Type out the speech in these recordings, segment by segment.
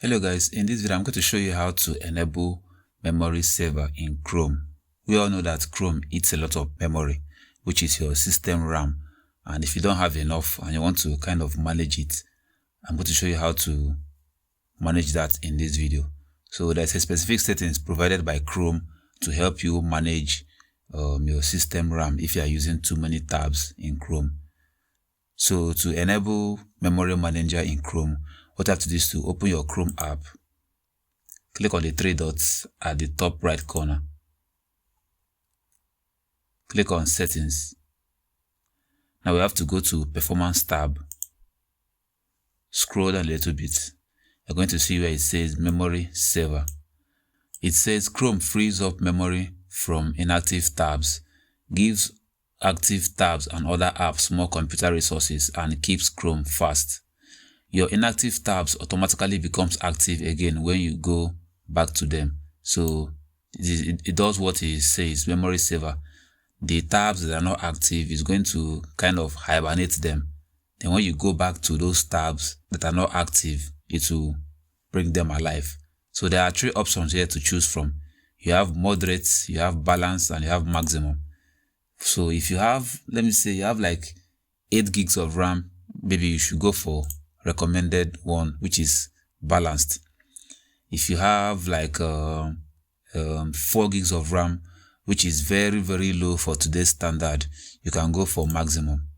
Hello guys, in this video I'm going to show you how to enable memory saver in Chrome. We all know that Chrome eats a lot of memory, which is your system RAM, and if you don't have enough and you want to kind of manage it, I'm going to show you how to manage that in this video. So there's a specific settings provided by Chrome to help you manage your system RAM if you are using too many tabs in Chrome. So to enable memory manager in Chrome, what you have to do is to open your Chrome app, click on the three dots at the top right corner, click on settings. Now we have to go to performance tab, scroll down a little bit. You're going to see where it says memory saver. It says Chrome frees up memory from inactive tabs, gives active tabs and other apps more computer resources, and keeps Chrome fast. Your inactive tabs automatically becomes active again when you go back to them. So it does what it says, memory saver. The tabs that are not active is going to kind of hibernate them. Then when you go back to those tabs that are not active, it will bring them alive. So there are three options here to choose from. You have moderate, you have balance, and you have maximum. So if you have, let me say you have like 8 gigs of RAM, maybe you should go for recommended one, which is balanced. If you have like 4 gigs of RAM, which is very low for today's standard, you can go for maximum.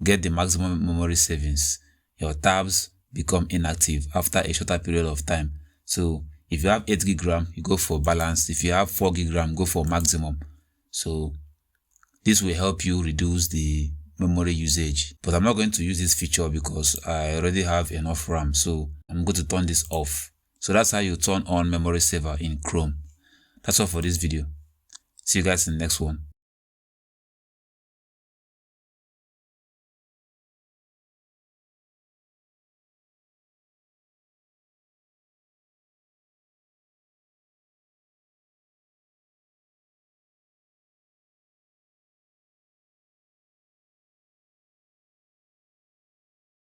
Get the maximum memory savings. Your tabs become inactive after a shorter period of time. So if you have 8 gig RAM, you go for balance. If you have 4 gig RAM, go for maximum. So this will help you reduce the memory usage, but I'm not going to use this feature because I already have enough RAM, so I'm going to turn this off. So that's how you turn on memory saver in Chrome. That's all for this video. See you guys in the next one.